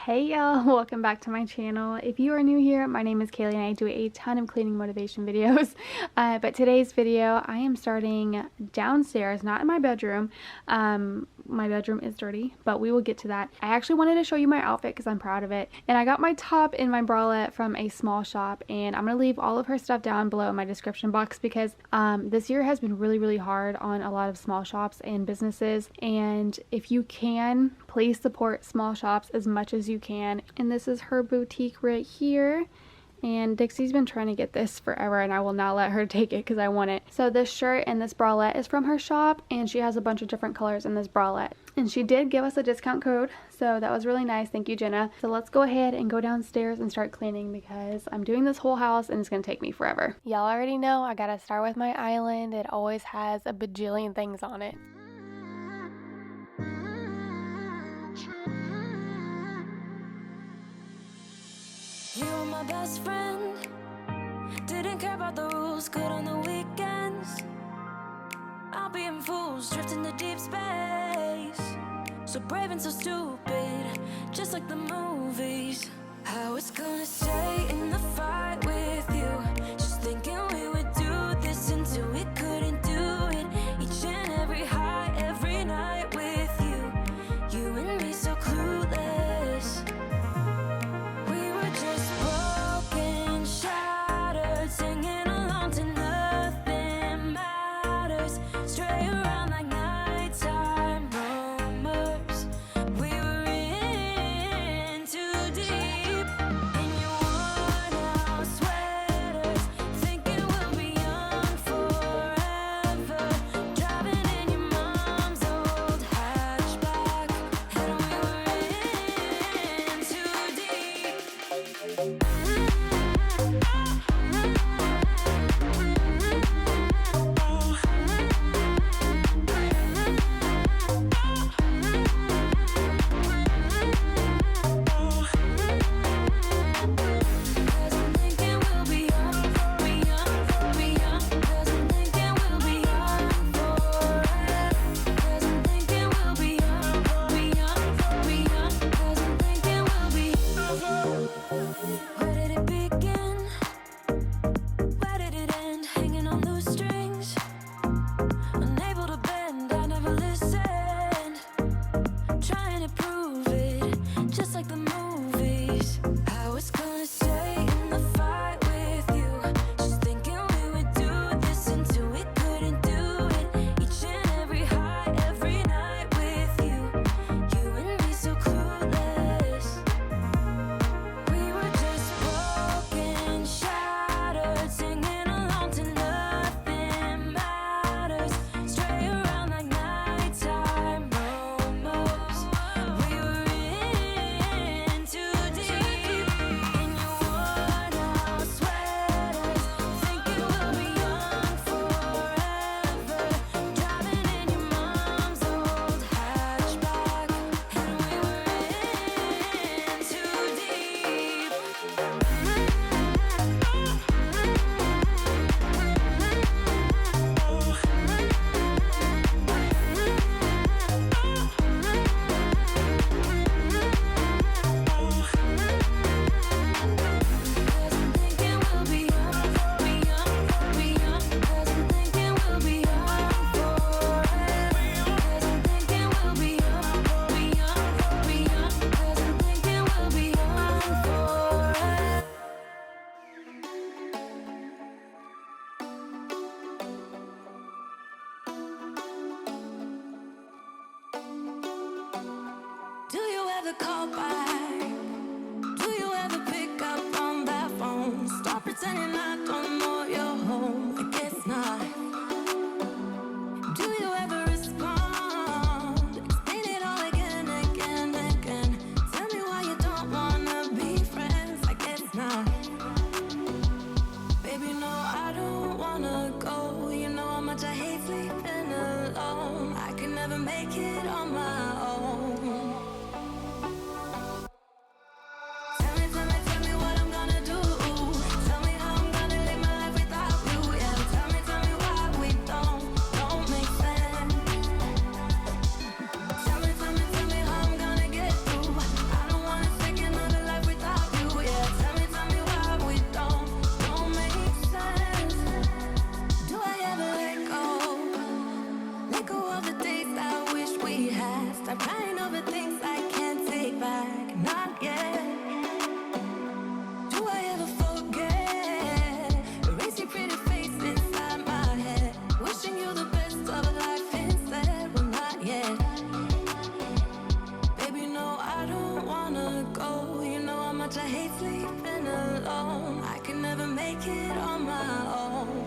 Hey y'all, welcome back to my channel. If you are new here, my name is Kayle and I do a ton of cleaning motivation videos. But today's video, I am starting downstairs, not in my bedroom. My bedroom is dirty, but we will get to that. I actually wanted to show you my outfit because I'm proud of it. And I got my top and my bralette from a small shop, and I'm going to leave all of her stuff down below in my description box because this year has been really hard on a lot of small shops and businesses. And if you can, please support small shops as much as you can. And this is her boutique right here. And Dixie's been trying to get this forever and I will not let her take it because I want it. So this shirt and this bralette is from her shop, and she has a bunch of different colors in this bralette. And she did give us a discount code, so that was really nice. Thank you, Jenna. So let's go ahead and go downstairs and start cleaning because I'm doing this whole house and it's going to take me forever. Y'all already know I got to start with my island. It always has a bajillion things on it. You were my best friend, didn't care about the rules, good on the weekends. I'll be in fools, drifting to deep space. So brave and so stupid, just like the movies. I was gonna stay in the fight with you, just thinking we would do this until we couldn't do it. Each and every high, every night with you, you and me so clueless. We were just broken, shattered, singing along to nothing matters. Stray around like nighttime rumors. We were in too deep. In your worn-out sweaters, thinking we'll be young forever. Driving in your mom's old hatchback, and we were in too deep. Cause I'm thinking we'll be young, be young, be young. Cause I'm thinking we'll be young forever. Cause I'm thinking we'll be young, be young, be young. Cause I'm thinking we'll be. Where did it begin? Where did it end? Hanging on loose strings, unable to bend. I never listened, trying to prove it, just like the movies. I was gonna stay in the fight with you, just thinking we would do this until we couldn't do it. Each and every high, every night with you, you and me so clueless. We were just broken, shattered, singing along to nothing matters. Stray around like nighttime rumors. We were in too deep. In your worn-out sweaters, thinking we'll be young forever. Driving in your mom's old hatchback, and we were in too deep. Cause I'm thinking we'll be young, be young, be young. Cause I'm thinking we'll be young forever. Cause I'm thinking we'll be young, be young, be young. Cause I'm thinking we'll be young forever. Do you ever call back? Do you ever pick up on that phone? Stop pretending I don't know you're home. I guess not. Do you ever respond? Explain it all again, again, again. Tell me why you don't wanna be friends. I guess not. Baby, no, I don't wanna go. You know how much I hate sleeping alone. I can never make it on my own. Tell me what I'm gonna do. Tell me how I'm gonna much I hate sleeping alone. I can never make it on my own.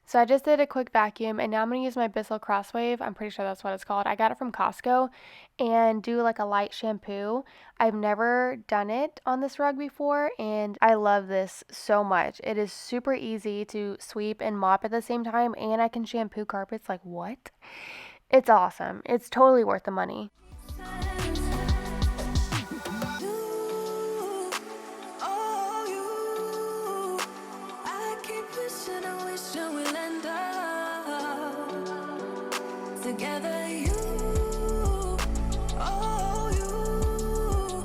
So I just did a quick vacuum, and now I'm going to use my Bissell Crosswave. I'm pretty sure that's what it's called. I got it from Costco, and do like a light shampoo. I've never done it on this rug before, and I love this so much. It is super easy to sweep and mop at the same time, and I can shampoo carpets. Like, what? It's awesome. It's totally worth the money. Together, you, oh, you.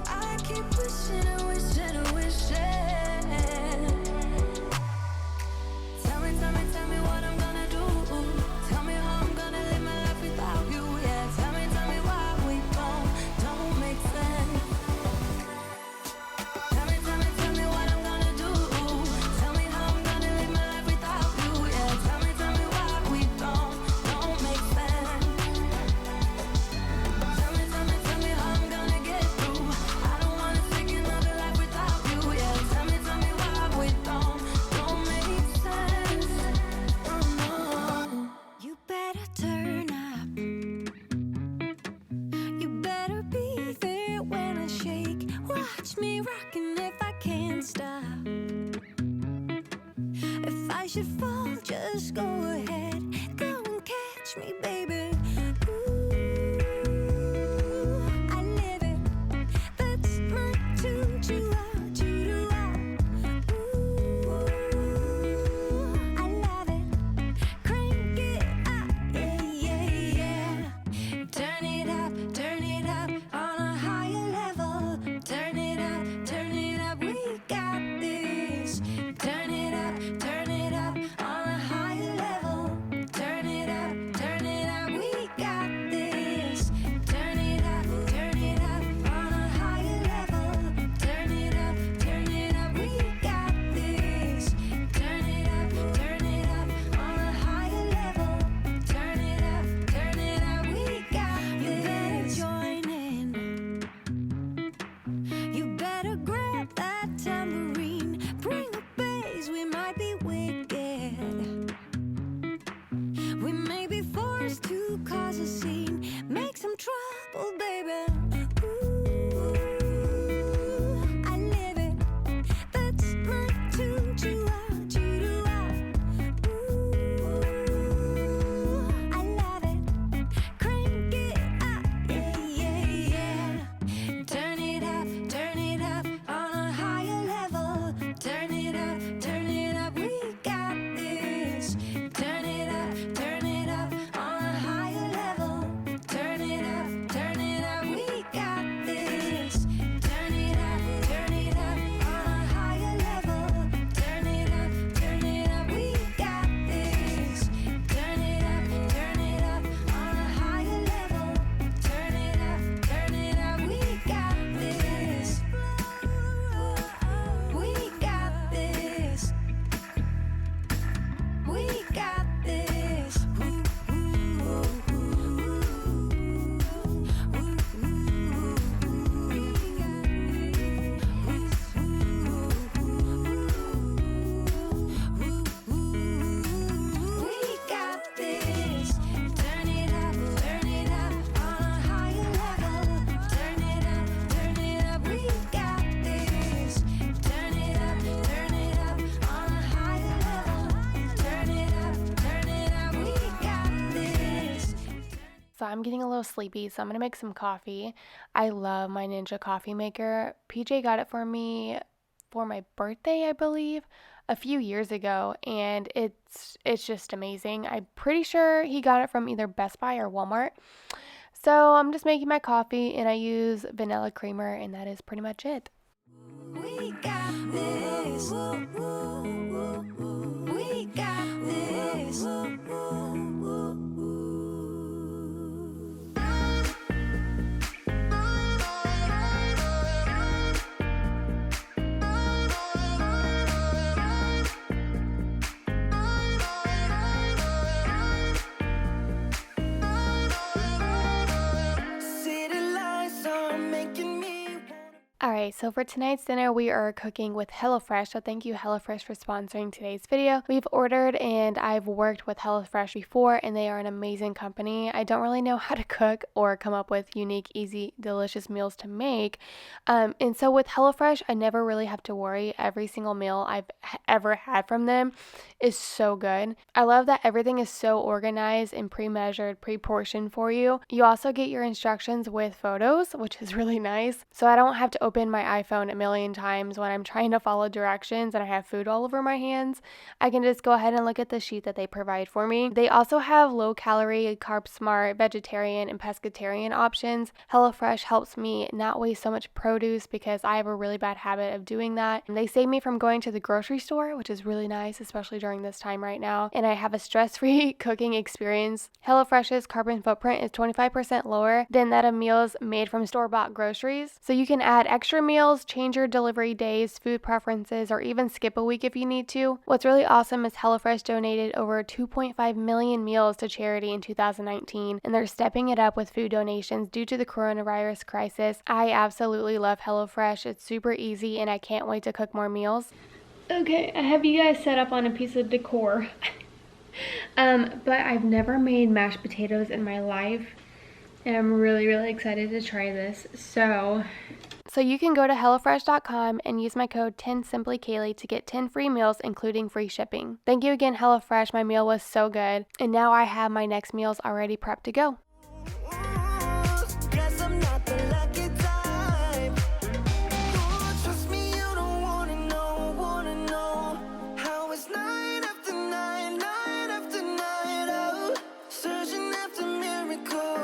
I keep wishing and wishing and wishing. Tell me what I'm gonna do. Tell me how I'm gonna live my life without you. Yeah, tell me why we don't make sense. Tell me what I'm gonna do. Tell me how I'm gonna live my life without you. Yeah, tell me why we don't make sense. Tell me how I'm gonna get through. I don't wanna take another life without you. Yeah, tell me why we don't make sense. Oh no. You better turn up. You better be there when I shake. Watch me rockin' if I can't stop. If I should fall, just go ahead. Go and catch me, baby. Ooh, I live it. That's my tune. Choo out. Ooh, I love it. Crank it up, yeah. Turn it up on a higher level. Turn it up, we got this. Turn it up on a higher level. Turn it up, we got this. Turn it up on a higher level. Turn it up, we got this. Turn it up on a higher level. Turn it up, we got this. You better join in. You better grab that tambourine. Bring the bass, we might be wicked. We may be forced to cause a scene. Make some trouble, baby. Ooh, I live it. That's my tune. Choo out. Ooh, I love it. Crank it up, yeah. Turn it up on a higher level. Turn it up, we got this. Turn it up on a higher level. Turn it up, we got this. Turn it up on a higher level. Turn it up, we got this. Turn it up on a higher level. Turn it up, we got this. We got this. We got this. We got this. Turn it up on a higher level. Turn it up, we got this. Turn it up on a higher level. Turn it up, we got this. So I'm getting a little sleepy, so I'm going to make some coffee. I love my Ninja coffee maker. PJ got it for me for my birthday, I believe, a few years ago, and it's just amazing. I'm pretty sure he got it from either Best Buy or Walmart. So I'm just making my coffee, and I use vanilla creamer, and that is pretty much it. We got this. We got this. Alright, so for tonight's dinner, we are cooking with HelloFresh. So thank you, HelloFresh, for sponsoring today's video. We've ordered and I've worked with HelloFresh before, and they are an amazing company. I don't really know how to cook or come up with unique, easy, delicious meals to make. And so with HelloFresh, I never really have to worry. Every single meal I've ever had from them is so good. I love that everything is so organized and pre-measured, pre-portioned for you. You also get your instructions with photos, which is really nice. So I don't have to open my iPhone a million times when I'm trying to follow directions and I have food all over my hands. I can just go ahead and look at the sheet that they provide for me. They also have low calorie, carb smart, vegetarian, and pescatarian options. HelloFresh helps me not waste so much produce because I have a really bad habit of doing that. And they save me from going to the grocery store, which is really nice, especially during this time right now. And I have a stress-free cooking experience. HelloFresh's carbon footprint is 25% lower than that of meals made from store-bought groceries. So you can add extra meals, change your delivery days, food preferences, or even skip a week if you need to. What's really awesome is HelloFresh donated over 2.5 million meals to charity in 2019, and they're stepping it up with food donations due to the coronavirus crisis. I absolutely love HelloFresh. It's super easy, and I can't wait to cook more meals. Okay, I have you guys set up on a piece of decor. But I've never made mashed potatoes in my life, and I'm really excited to try this. So you can go to HelloFresh.com and use my code 10SimplyKayle to get 10 free meals, including free shipping. Thank you again, HelloFresh. My meal was so good. And now I have my next meals already prepped to go. Guess I'm not the lucky type. Trust me, you don't wanna know how it's night after night, night after night. Oh, searching after miracles.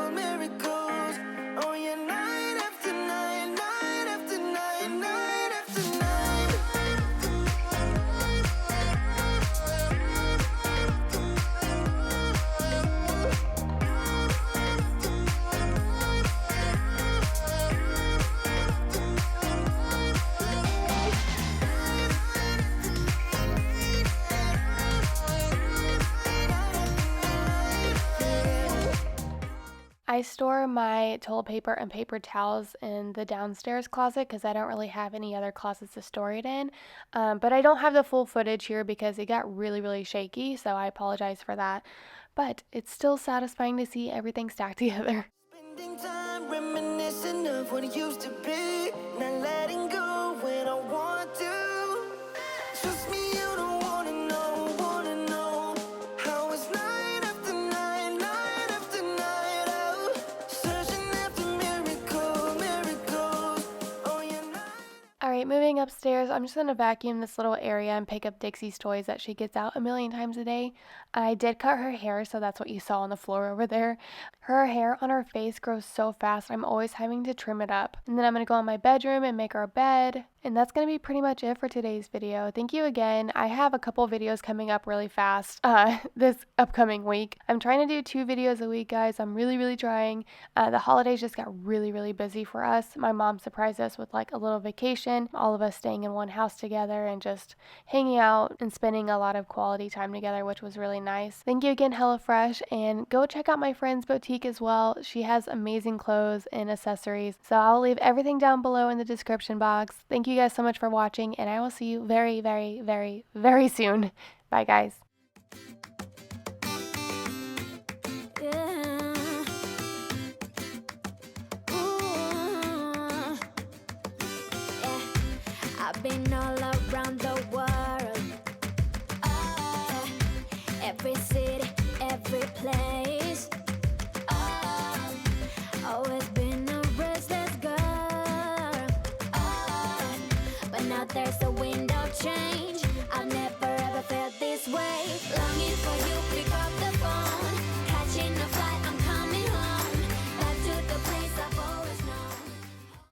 Oh yeah, night after night, night after night, night after night. I store my toilet paper and paper towels in the downstairs closet because I don't really have any other closets to store it in. But I don't have the full footage here because it got really shaky, so I apologize for that. But it's still satisfying to see everything stacked together. Spending time reminiscing of what it used to be, not letting go when I want to. Trust me, you don't wanna know how it's night after night, night after night. Oh, searching after miracles. Oh yeah, night. Alright, moving upstairs, I'm just going to vacuum this little area and pick up Dixie's toys that she gets out a million times a day. I did cut her hair, so that's what you saw on the floor over there. Her hair on her face grows so fast, I'm always having to trim it up. And then I'm going to go in my bedroom and make our bed. And that's going to be pretty much it for today's video. Thank you again. I have a couple videos coming up really fast this upcoming week. I'm trying to do 2 videos a week, guys. I'm really trying. The holidays just got really busy for us. My mom surprised us with like a little vacation, all of us staying in one house together and just hanging out and spending a lot of quality time together, which was really nice. Thank you again, HelloFresh, and go check out my friend's boutique as well. She has amazing clothes and accessories. So I'll leave everything down below in the description box. Thank you guys so much for watching, and I will see you very soon. Bye, guys. Yeah. Ooh. Yeah. I've been all around the world. Oh, every city, every place. Oh, always been a restless girl. Oh, but now there's a wind of change.